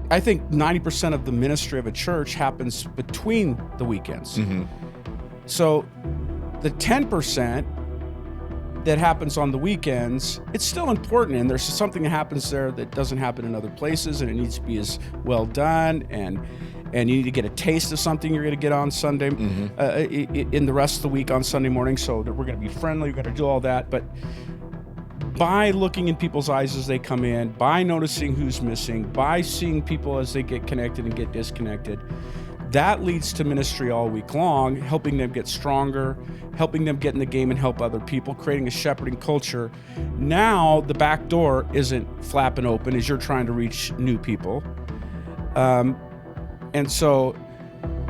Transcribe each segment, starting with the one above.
I think 90% of the ministry of a church happens between the weekends. Mm-hmm. So the 10% that happens on the weekends, it's still important, and there's something that happens there that doesn't happen in other places, and it needs to be as well done, and you need to get a taste of something you're going to get on Sunday, in the rest of the week on Sunday morning, so that we're going to be friendly, we're going to do all that. But by looking in people's eyes as they come in, by noticing who's missing, by seeing people as they get connected and get disconnected, that leads to ministry all week long, helping them get stronger, helping them get in the game and help other people, creating a shepherding culture. Now the back door isn't flapping open as you're trying to reach new people. And so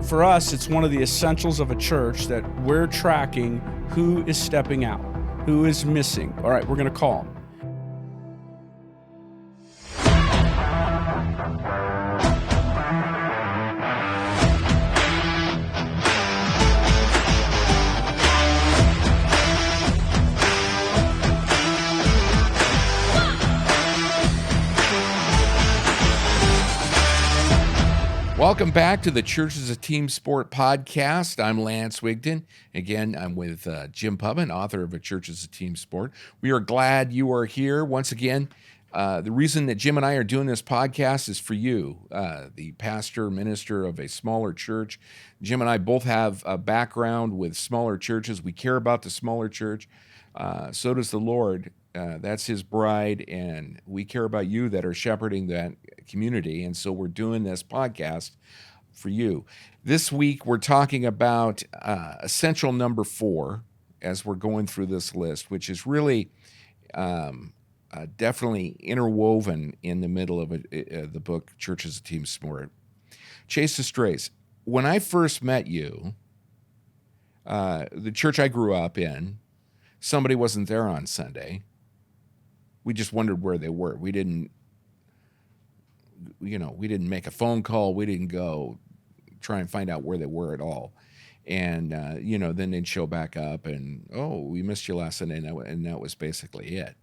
for us, it's one of the essentials of a church that we're tracking who is stepping out, who is missing. All right, we're going to call them. Welcome back to the Church is a Team Sport podcast. I'm Lance Wigdon. Again, I'm with Jim Putman, author of A Church is a Team Sport. We are glad you are here. Once again, the reason that Jim and I are doing this podcast is for you, the pastor, minister of a smaller church. Jim and I both have a background with smaller churches. We care about the smaller church. So does the Lord. That's his bride, and we care about you that are shepherding that community, and so we're doing this podcast for you. This week, we're talking about essential number 4 as we're going through this list, which is really definitely interwoven in the middle of the book, Church is a Team Sport. Chase the strays. When I first met you, the church I grew up in, somebody wasn't there on Sunday. We just wondered where they were. We didn't make a phone call. We didn't go try and find out where they were at all. And, then they'd show back up and, oh, we missed you last Sunday. And that was basically it.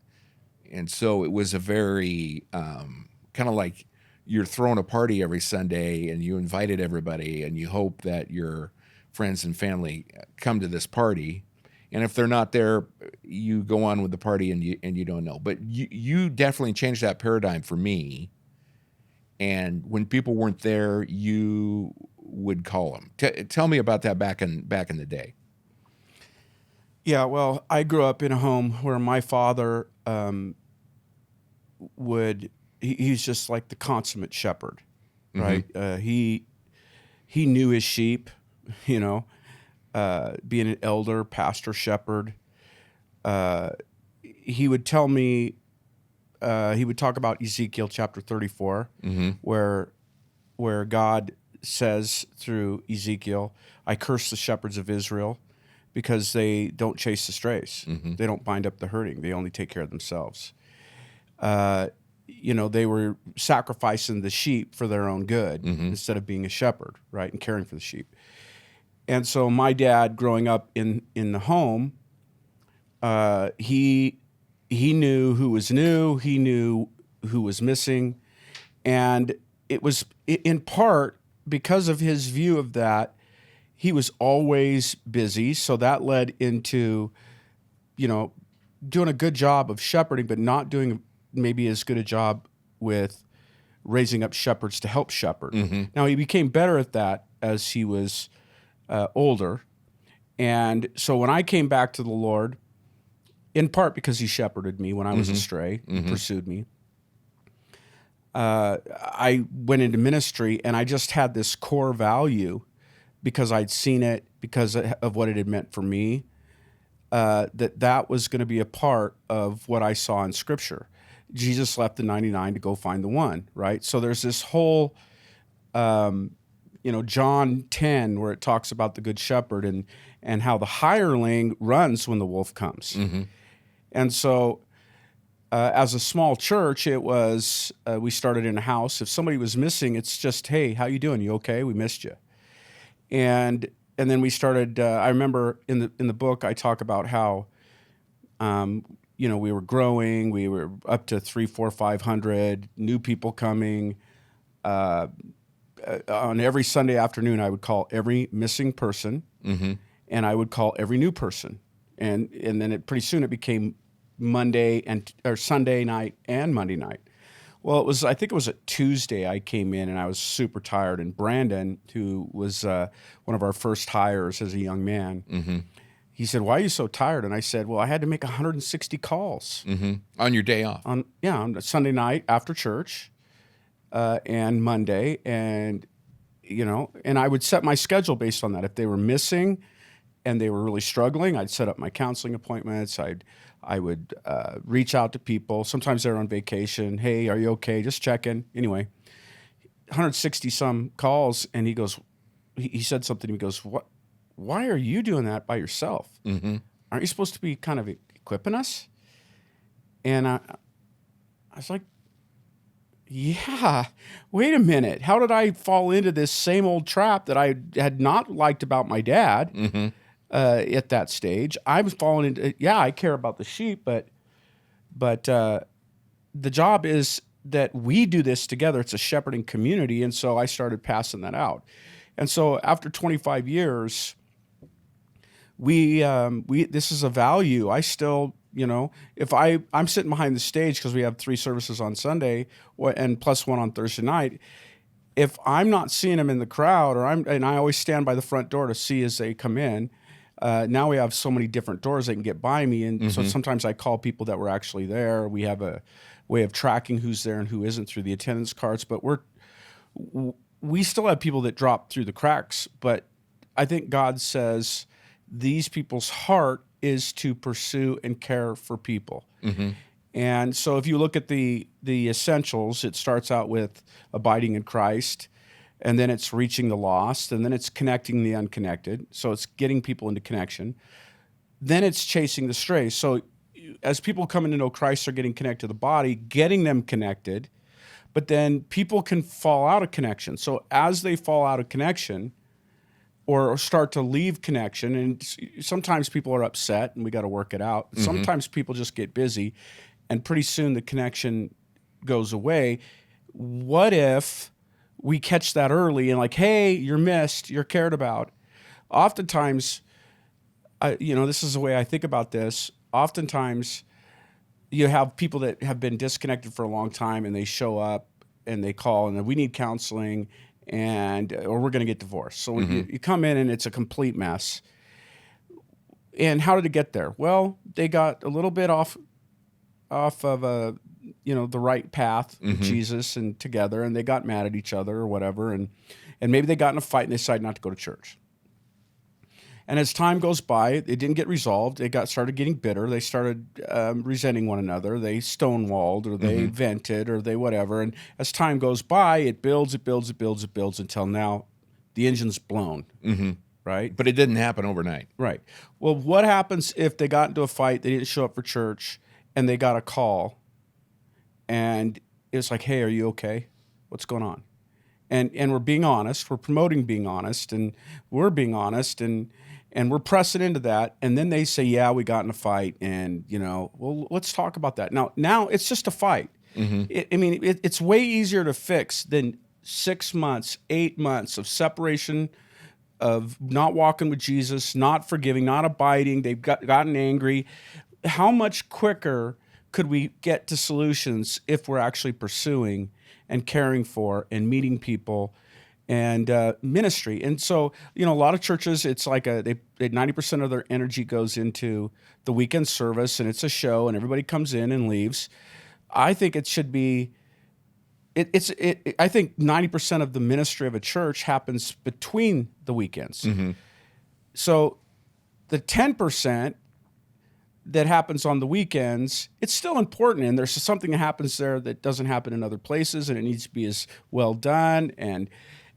And so it was a very kind of like you're throwing a party every Sunday and you invited everybody and you hope that your friends and family come to this party. And if they're not there, you go on with the party and you don't know. But you definitely changed that paradigm for me. And when people weren't there, you would call them. Tell me about that back in the day. Yeah, well, I grew up in a home where my father he's just like the consummate shepherd, right? Mm-hmm. He knew his sheep, being an elder, pastor, shepherd. He would tell me, he would talk about Ezekiel chapter 34, mm-hmm. where God says through Ezekiel, I curse the shepherds of Israel because they don't chase the strays. Mm-hmm. They don't bind up the hurting. They only take care of themselves. They were sacrificing the sheep for their own good, mm-hmm. instead of being a shepherd, right, and caring for the sheep. And so my dad, growing up in the home, he knew who was new, he knew who was missing, and it was in part because of his view of that. He was always busy, so that led into, doing a good job of shepherding, but not doing maybe as good a job with raising up shepherds to help shepherd. Mm-hmm. Now, he became better at that as he was older. And so when I came back to the Lord, in part because he shepherded me when I was mm-hmm. astray, mm-hmm. pursued me, I went into ministry, and I just had this core value because I'd seen it, because of what it had meant for me, that was going to be a part of what I saw in Scripture. Jesus left the 99 to go find the one, right? So there's this whole, John 10, where it talks about the good shepherd and how the hireling runs when the wolf comes. Mm-hmm. And so as a small church, it was, we started in a house. If somebody was missing, it's just, hey, how you doing? You okay? We missed you. And then we started, I remember in the book, I talk about how, we were growing. We were up to 300, 400, 500 new people coming. on every Sunday afternoon, I would call every missing person, and I would call every new person, and then pretty soon it became Monday or Sunday night and Monday night. Well, I think it was a Tuesday I came in and I was super tired, and Brandon, who was one of our first hires as a young man, he said, "Why are you so tired?" And I said, "Well, I had to make 160 calls on your day off." On Sunday night after church, and Monday, and and I would set my schedule based on that. If they were missing and they were really struggling, I'd set up my counseling appointments. I would reach out to people. Sometimes they're on vacation. Hey, are you okay? Just checking. Anyway, 160 some calls, and he said something. He goes, "What? Why are you doing that by yourself? Aren't you supposed to be kind of equipping us?" And I was like, "Yeah, wait a minute. How did I fall into this same old trap that I had not liked about my dad?" At that stage, I was falling into, I care about the sheep, but the job is that we do this together. It's a shepherding community, and so I started passing that out. And so after 25 years, we this is a value. I still, if I'm sitting behind the stage because we have 3 services on Sunday and plus 1 on Thursday night. If I'm not seeing them in the crowd, and I always stand by the front door to see as they come in. Now we have so many different doors they can get by me, and so sometimes I call people that were actually there. We have a way of tracking who's there and who isn't through the attendance cards, but we still have people that drop through the cracks. But I think God says these people's heart is to pursue and care for people. And so if you look at the essentials, it starts out with abiding in Christ. And then it's reaching the lost, and then it's connecting the unconnected. So it's getting people into connection. Then it's chasing the stray. So as people coming to know Christ are getting connected to the body, getting them connected, but then people can fall out of connection. So as they fall out of connection or start to leave connection, and sometimes people are upset and we got to work it out. Sometimes people just get busy, and pretty soon the connection goes away. What if we catch that early and like, hey, you're missed, you're cared about? Oftentimes, this is the way I think about this. Oftentimes, you have people that have been disconnected for a long time, and they show up and they call and we need counseling, or we're going to get divorced. So you come in and it's a complete mess. And how did it get there? Well, they got a little bit off of the right path with Jesus and together, and they got mad at each other or whatever, and maybe they got in a fight and they decided not to go to church. And as time goes by, it didn't get resolved. They started getting bitter. They started resenting one another. They stonewalled, or they vented, or they whatever. And as time goes by, it builds until now the engine's blown. Right? But it didn't happen overnight. Right. Well, what happens if they got into a fight, they didn't show up for church, and they got a call, and it's like, hey, are you okay? What's going on? And we're being honest. We're promoting being honest, and we're being honest, and we're pressing into that. And then they say, yeah, we got in a fight, and, well, let's talk about that. Now it's just a fight. It's way easier to fix than 6 months, 8 months of separation, of not walking with Jesus, not forgiving, not abiding. They've gotten angry. How much quicker could we get to solutions if we're actually pursuing and caring for and meeting people and ministry? And so, a lot of churches, it's like 90% of their energy goes into the weekend service, and it's a show, and everybody comes in and leaves. I think it should be. I think 90% of the ministry of a church happens between the weekends. So the 10% that happens on the weekends, it's still important, and there's something that happens there that doesn't happen in other places, and it needs to be as well done, and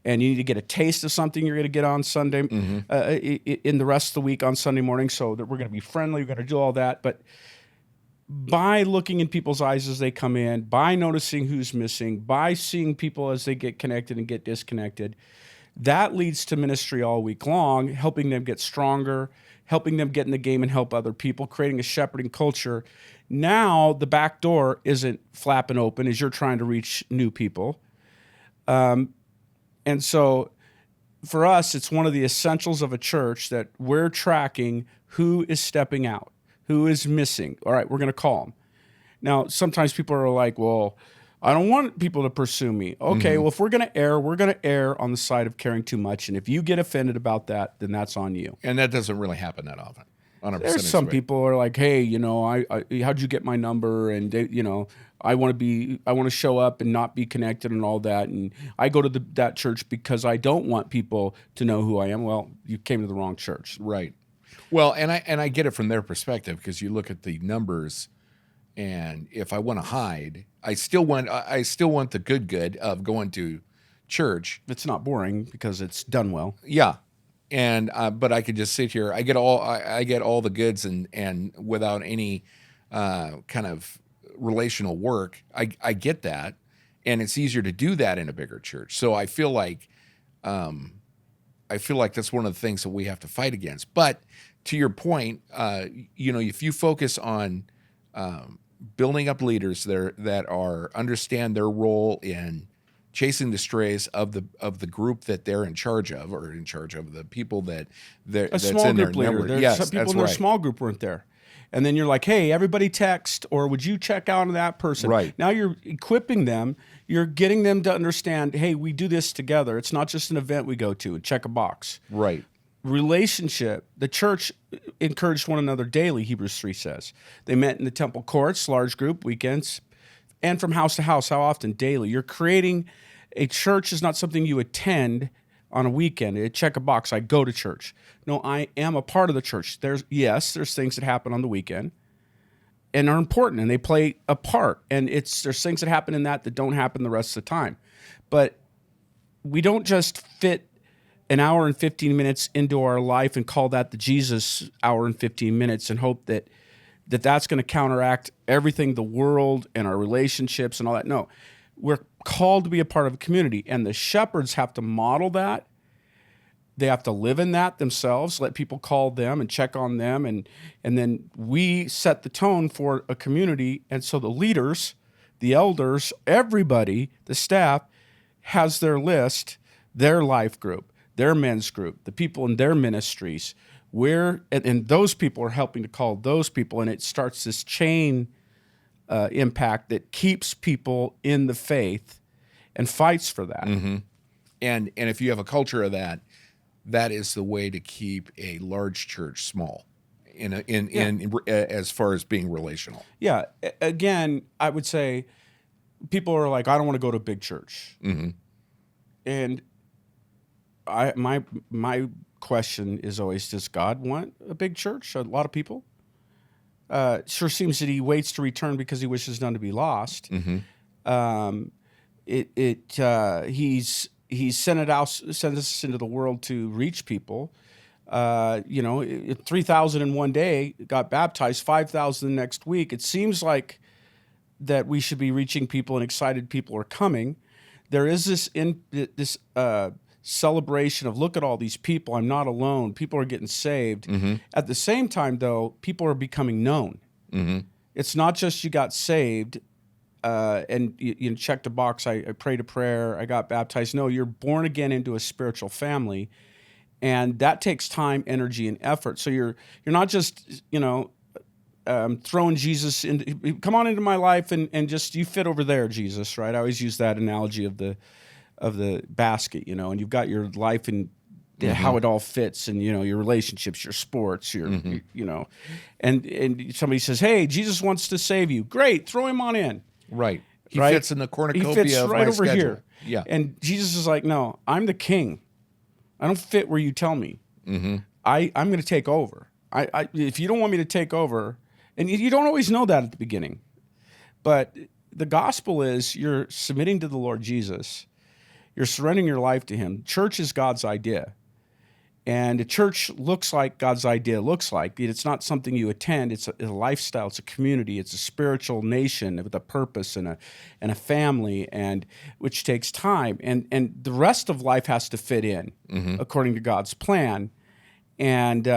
you need to get a taste of something you're going to get on Sunday, in the rest of the week on Sunday morning, so that we're going to be friendly, we're going to do all that. But by looking in people's eyes as they come in, by noticing who's missing, by seeing people as they get connected and get disconnected, that leads to ministry all week long, helping them get stronger, helping them get in the game and help other people, creating a shepherding culture. Now the back door isn't flapping open as you're trying to reach new people. And so for us, it's one of the essentials of a church that we're tracking who is stepping out, who is missing. All right, we're going to call them. Now, sometimes people are like, well, I don't want people to pursue me. Okay, well, if we're going to err, we're going to err on the side of caring too much. And if you get offended about that, then that's on you. And that doesn't really happen that often. There's some people who are like, hey, how'd you get my number? And I want to show up and not be connected and all that. And I go to that church because I don't want people to know who I am. Well, you came to the wrong church. Right. Well, and I get it from their perspective, because you look at the numbers, and if I want to hide, I still want the good of going to church. It's not boring because it's done well. Yeah. And but I could just sit here. I get all the goods and without any kind of relational work. I get that, and it's easier to do that in a bigger church. So I feel like that's one of the things that we have to fight against. But to your point, if you focus on building up leaders that understand their role in chasing the strays of the group that they're in charge of, or in charge of the people that's in their number. Yes, some people in their small group weren't there. And then you're like, hey, everybody text, or would you check out on that person? Right. Now you're equipping them. You're getting them to understand, hey, we do this together. It's not just an event we go to and check a box. Right. Relationship. The church encouraged one another daily, Hebrews 3 says. They met in the temple courts, large group, weekends, and from house to house. How often? Daily. You're creating a church is not something you attend on a weekend. You check a box. I go to church. No, I am a part of the church. There's things that happen on the weekend and are important, and they play a part. And there's things that happen in that don't happen the rest of the time. But we don't just fit an hour and 15 minutes into our life and call that the Jesus hour and 15 minutes and hope that's going to counteract everything, the world and our relationships and all that. No, we're called to be a part of a community, and the shepherds have to model that. They have to live in that themselves, let people call them and check on them, and then we set the tone for a community. And so the leaders, the elders, everybody, the staff has their list, their life group, their men's group, the people in their ministries, and those people are helping to call those people, and it starts this chain impact that keeps people in the faith and fights for that. Mm-hmm. And if you have a culture of that, that is the way to keep a large church small as far as being relational. Yeah. Again, I would say people are like, I don't want to go to a big church. Mm-hmm. And my question is always, does God want a big church? A lot of people. Sure seems that he waits to return because he wishes none to be lost. Mm-hmm. He's sent us into the world to reach people. 3,000 in one day got baptized, 5,000 next week. It seems like that we should be reaching people, and excited people are coming. There is this celebration of, look at all these people. I'm not alone. People are getting saved. Mm-hmm. At the same time, though, people are becoming known. Mm-hmm. It's not just you got saved and you checked a box. I prayed a prayer. I got baptized. No, you're born again into a spiritual family, and that takes time, energy, and effort. So you're not just throwing Jesus in. Come on into my life and just you fit over there, Jesus. Right? I always use that analogy of the basket, and you've got your life and Mm-hmm. how it all fits, and your relationships, your sports, Mm-hmm. and somebody says, "Hey, Jesus wants to save you." Great, throw him on in. Right. He Right? fits in the cornucopia He fits of right my over schedule. here. Yeah. And Jesus is like, "No, I'm the king. I don't fit where you tell me. Mm-hmm. I'm going to take over. If you don't want me to take over," and you don't always know that at the beginning, but the gospel is you're submitting to the Lord Jesus. You're surrendering your life to him. Church is God's idea. And a church looks like God's idea looks like. It's not something you attend. It's a lifestyle. It's a community. It's a spiritual nation with a purpose and a family, and which takes time. And the rest of life has to fit in Mm-hmm. according to God's plan. And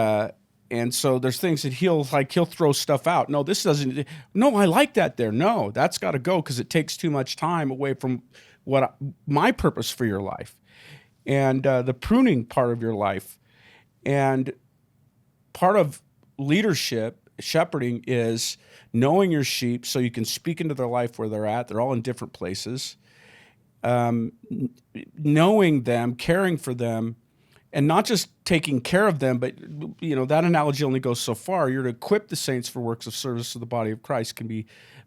And so there's things that he'll throw stuff out. No, this doesn't. No, I like that there. No, that's got to go because it takes too much time away from my purpose for your life, and the pruning part of your life, and part of leadership, shepherding, is knowing your sheep so you can speak into their life where they're at. They're all in different places. Knowing them, caring for them, and not just taking care of them, but that analogy only goes so far. You're to equip the saints for works of service so the body of Christ can be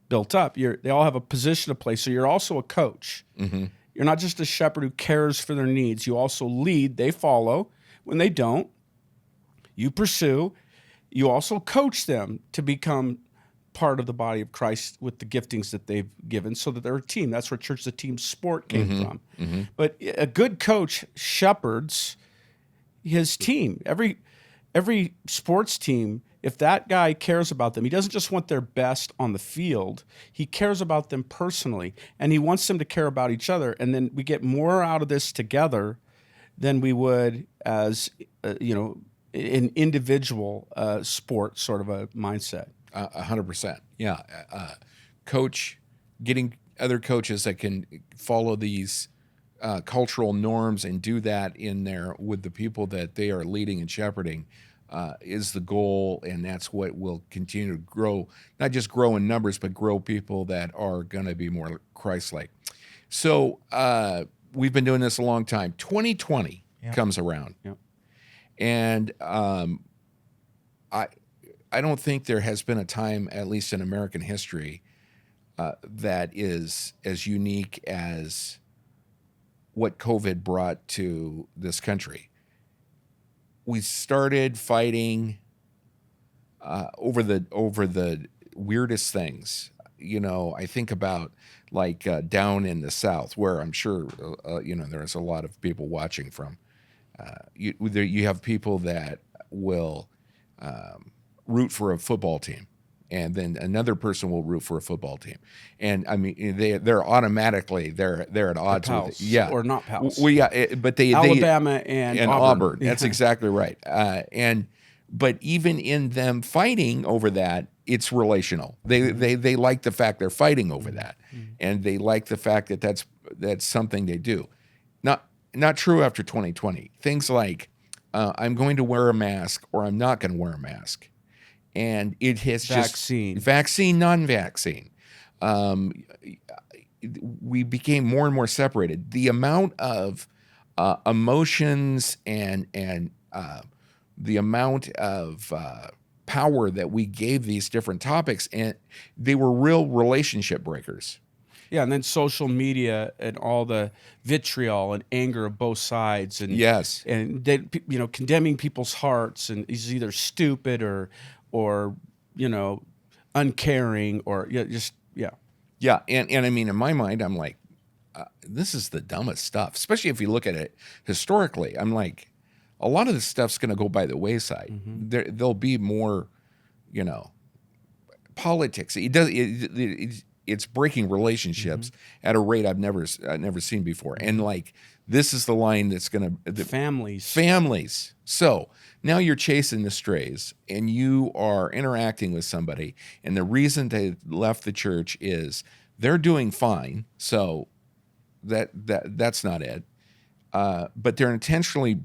built up. They all have a position to play, so you're also a coach. Mm-hmm. You're not just a shepherd who cares for their needs. You also lead. They follow. When they don't, you pursue. You also coach them to become part of the body of Christ with the giftings that they've given so that they're a team. That's where Church is a Team sport came from. Mm-hmm. But a good coach shepherds his team. Every sports team, if that guy cares about them, he doesn't just want their best on the field. He cares about them personally, and he wants them to care about each other. And then we get more out of this together than we would as an individual sport sort of a mindset. 100%. Yeah. Coach, getting other coaches that can follow these cultural norms and do that in there with the people that they are leading and shepherding is the goal, and that's what will continue to grow, not just grow in numbers, but grow people that are going to be more Christ-like. So we've been doing this a long time. 2020 comes around, and I don't think there has been a time, at least in American history, that is as unique as what COVID brought to this country. We started fighting over the weirdest things. I think about down in the South, where I'm sure there's a lot of people watching from. You have people that will root for a football team, and then another person will root for a football team, and I mean they're automatically they're at odds with it. Or not pals. But Alabama and Auburn. That's exactly right. But even in them fighting over that, it's relational. They like the fact they're fighting over that, and they like the fact that that's something they do. Not true after 2020. Things like I'm going to wear a mask or I'm not going to wear a mask. And it has vaccine, non-vaccine. We became more and more separated. The amount of emotions and the amount of power that we gave these different topics, and they were real relationship breakers. Yeah, and then social media and all the vitriol and anger of both sides, and and they, condemning people's hearts, and he's either stupid or uncaring, or and I mean, in my mind, I'm like, this is the dumbest stuff, especially if you look at it historically. I'm like, a lot of this stuff's going to go by the wayside. Mm-hmm. There'll be more, politics. It's breaking relationships at a rate I've never seen before, and this is the line that's going to families. So now you're chasing the strays, and you are interacting with somebody, and the reason they left the church is they're doing fine. So that's not it. But they're intentionally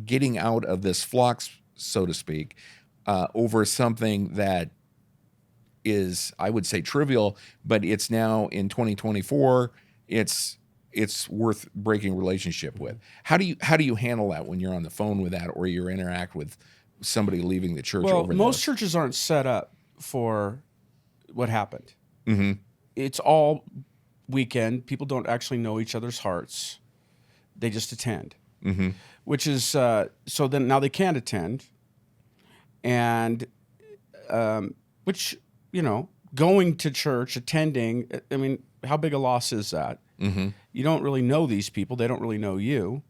getting out of this flux, so to speak, over something that is, I would say, trivial, but it's now in 2024. It's worth breaking relationship with. How do you handle that when you're on the phone with that, or you interact with somebody leaving the church? Well, most churches aren't set up for what happened. Mm-hmm. It's all weekend. People don't actually know each other's hearts. They just attend, which is so then now they can't attend, and which going to church, attending. I mean, how big a loss is that? Mm-hmm. You don't really know these people. They don't really know you.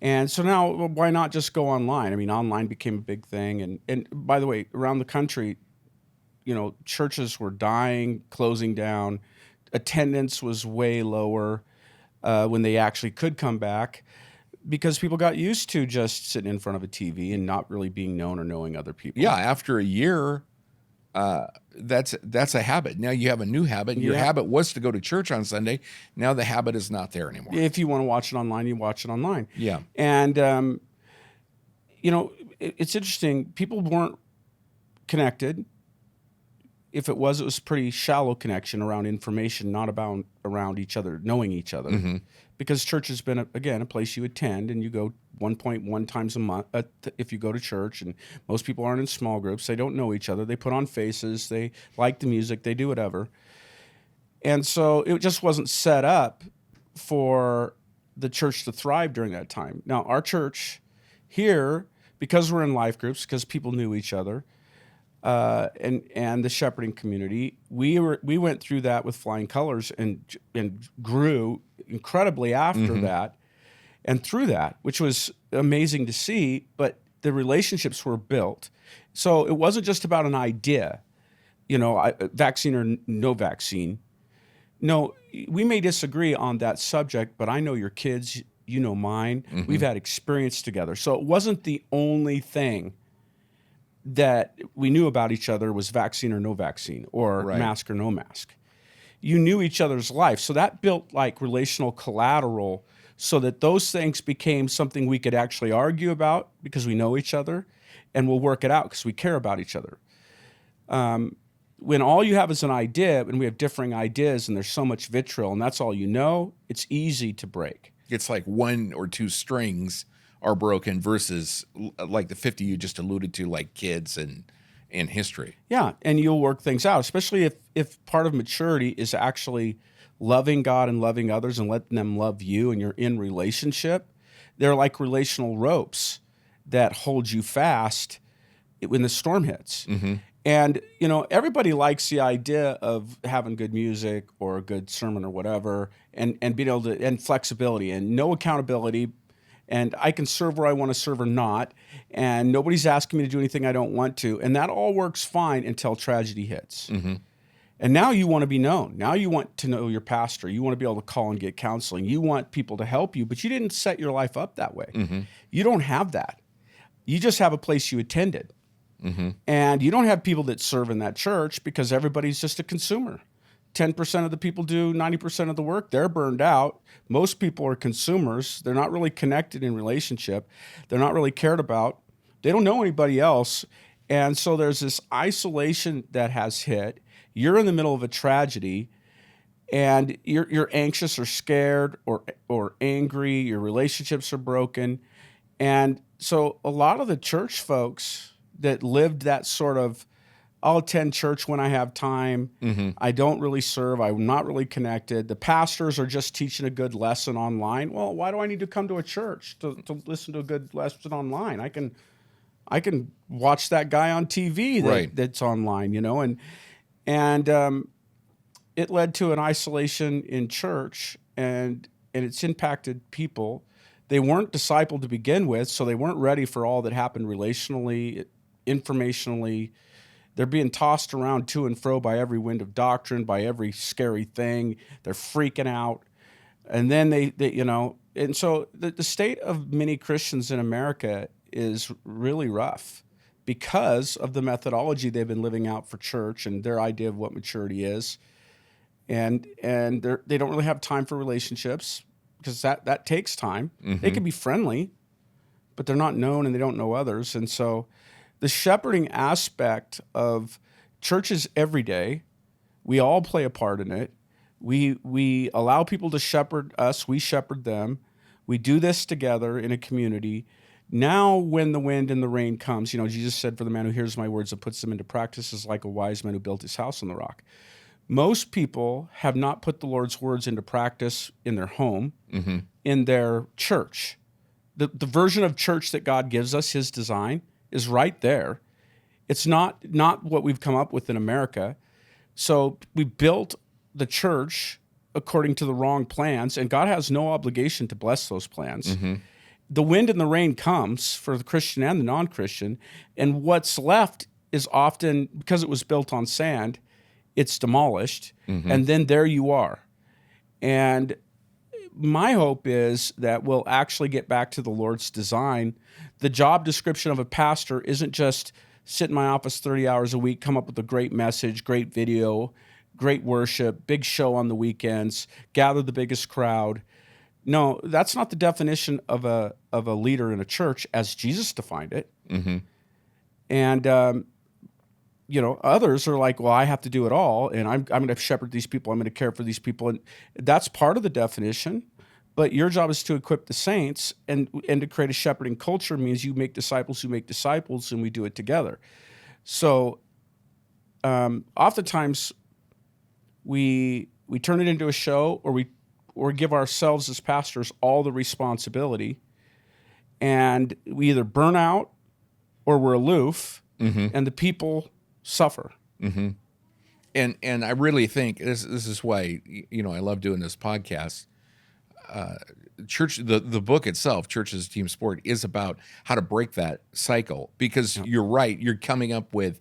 And so now, why not just go online? I mean, online became a big thing. And by the way, around the country, churches were dying, closing down. Attendance was way lower when they actually could come back. because people got used to just sitting in front of a TV and not really being known or knowing other people. Yeah, after a year, that's a habit. Now you have a new habit. Your habit was to go to church on Sunday. Now the habit is not there anymore. If you want to watch it online, you watch it online. Yeah. And, it's interesting. People weren't connected. If it was pretty shallow connection around information, not around each other, knowing each other. Mm-hmm. Because church has been, a place you attend, and you go 1.1 times a month if you go to church, and most people aren't in small groups. They don't know each other. They put on faces. They like the music. They do whatever. And so it just wasn't set up for the church to thrive during that time. Now, our church here, because we're in life groups, because people knew each other, and the shepherding community, we went through that with flying colors and grew incredibly after that and through that, which was amazing to see. But the relationships were built, so it wasn't just about an idea, vaccine or no vaccine. No, we may disagree on that subject, but I know your kids, you know mine. Mm-hmm. We've had experience together, so it wasn't the only thing that we knew about each other was vaccine or no vaccine, or mask or no mask. You knew each other's life. So that built like relational collateral so that those things became something we could actually argue about because we know each other, and we'll work it out because we care about each other. When all you have is an idea and we have differing ideas and there's so much vitriol and that's all you know, it's easy to break. It's like one or two strings are broken versus like the 50 you just alluded to, like kids and history. Yeah, and you'll work things out, especially if part of maturity is actually loving God and loving others and letting them love you, and you're in relationship. They're like relational ropes that hold you fast when the storm hits. Mm-hmm. And, everybody likes the idea of having good music or a good sermon or whatever, and being able to, and flexibility and no accountability. And I can serve where I want to serve or not, and nobody's asking me to do anything I don't want to. And that all works fine until tragedy hits. Mm-hmm. And now you want to be known. Now you want to know your pastor. You want to be able to call and get counseling. You want people to help you, but you didn't set your life up that way. Mm-hmm. You don't have that. You just have a place you attended. Mm-hmm. And you don't have people that serve in that church because everybody's just a consumer. 10% of the people do 90% of the work. They're burned out. Most people are consumers. They're not really connected in relationship. They're not really cared about. They don't know anybody else. And so there's this isolation that has hit. You're in the middle of a tragedy, and you're anxious or scared or angry. Your relationships are broken. And so a lot of the church folks that lived that sort of, I'll attend church when I have time. Mm-hmm. I don't really serve. I'm not really connected. The pastors are just teaching a good lesson online. Well, why do I need to come to a church to listen to a good lesson online? I can watch that guy on TV that's online, and it led to an isolation in church, and it's impacted people. They weren't discipled to begin with, so they weren't ready for all that happened relationally, informationally. They're being tossed around to and fro by every wind of doctrine, by every scary thing. They're freaking out. And then they and so the state of many Christians in America is really rough because of the methodology they've been living out for church and their idea of what maturity is. And they don't really have time for relationships because that takes time. Mm-hmm. They can be friendly, but they're not known and they don't know others. And so the shepherding aspect of church is every day. We all play a part in it. We allow people to shepherd us. We shepherd them. We do this together in a community. Now, when the wind and the rain comes, Jesus said, "For the man who hears my words and puts them into practice is like a wise man who built his house on the rock." Most people have not put the Lord's words into practice in their home, mm-hmm. in their church. The version of church that God gives us, his design, is right there. It's not what we've come up with in America. So we built the church according to the wrong plans, and God has no obligation to bless those plans. Mm-hmm. The wind and the rain comes for the Christian and the non-Christian, and what's left is often, because it was built on sand, it's demolished, mm-hmm. and then there you are. And my hope is that we'll actually get back to the Lord's design. The job description of a pastor isn't just sit in my office 30 hours a week, come up with a great message, great video, great worship, big show on the weekends, gather the biggest crowd. No, that's not the definition of a leader in a church as Jesus defined it. Mm-hmm. And others are like, well, I have to do it all, and I'm going to shepherd these people. I'm going to care for these people, and that's part of the definition. But your job is to equip the saints, and to create a shepherding culture means you make disciples who make disciples, and we do it together. So, oftentimes, we turn it into a show, or give ourselves as pastors all the responsibility, and we either burn out or we're aloof, and the people suffer. Mm-hmm. And I really think this is why I love doing this podcast. Church, the book itself, Church as a Team Sport, is about how to break that cycle, because you're right. You're coming up with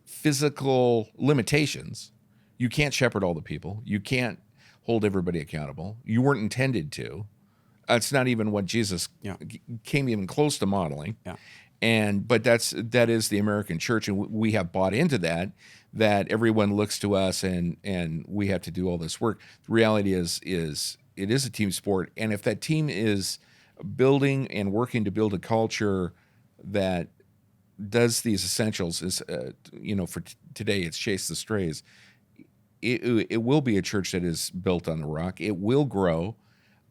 physical limitations. You can't shepherd all the people. You can't hold everybody accountable. You weren't intended to. It's not even what Jesus came even close to modeling. Yeah. But that is the American church, and we have bought into that everyone looks to us and we have to do all this work. The reality is it is a team sport, and if that team is building and working to build a culture that does these essentials, is for today it's chase the strays. It will be a church that is built on the rock. It will grow,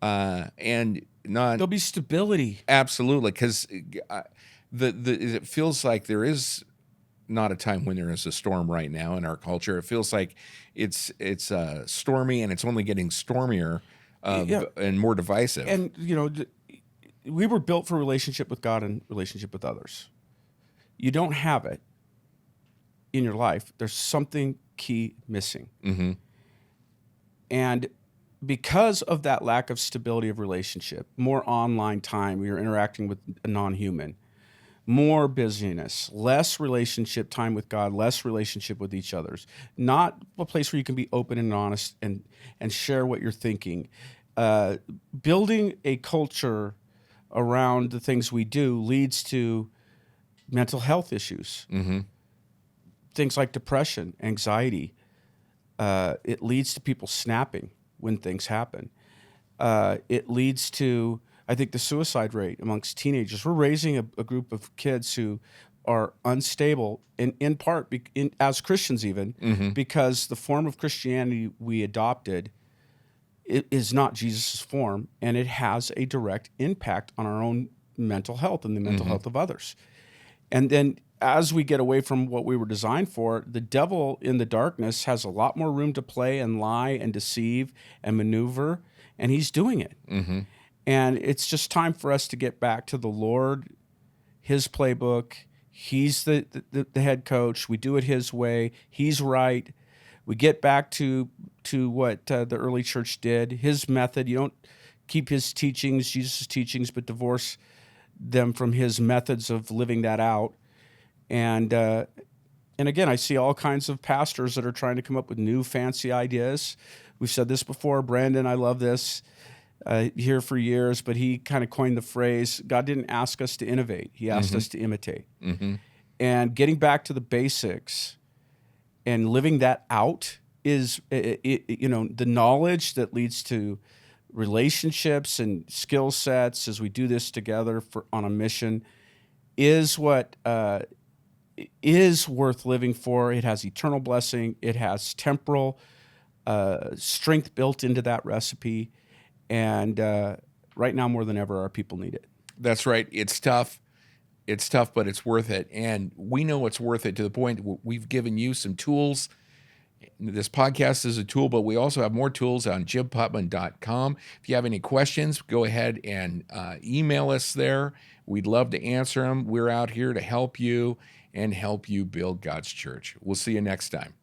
and there'll be stability. Absolutely, because it feels like there is not a time when there is a storm right now in our culture. It feels like it's stormy, and it's only getting stormier and more divisive. And we were built for relationship with God and relationship with others. You don't have it in your life. There's something key missing. Mm-hmm. And because of that lack of stability of relationship, more online time, you're interacting with a non-human, more busyness, less relationship time with God, less relationship with each other, not a place where you can be open and honest and share what you're thinking. Building a culture around the things we do leads to mental health issues. Mm-hmm. Things like depression, anxiety. It leads to people snapping when things happen. It leads to, I think, the suicide rate amongst teenagers. We're raising a group of kids who are unstable, in part, as Christians even, because the form of Christianity we adopted is not Jesus' form, and it has a direct impact on our own mental health and the mental health of others. And then as we get away from what we were designed for, the devil in the darkness has a lot more room to play and lie and deceive and maneuver, and he's doing it. Mm-hmm. And it's just time for us to get back to the Lord, his playbook. He's the head coach. We do it his way. He's right. We get back to what the early church did, his method. You don't keep his teachings, Jesus' teachings, but divorce them from his methods of living that out. And again, I see all kinds of pastors that are trying to come up with new fancy ideas. We've said this before. Brandon, I love this, here for years, but he kind of coined the phrase, God didn't ask us to innovate. He asked us to imitate. Mm-hmm. And getting back to the basics and living that out is, the knowledge that leads to relationships and skill sets as we do this together on a mission is what is worth living for. It has eternal blessing. It has temporal strength built into that recipe. And right now, more than ever, our people need it. That's right. It's tough. It's tough, but it's worth it. And we know it's worth it to the point we've given you some tools. This podcast is a tool, but we also have more tools on jimputman.com. If you have any questions, go ahead and email us there. We'd love to answer them. We're out here to help you and help you build God's church. We'll see you next time.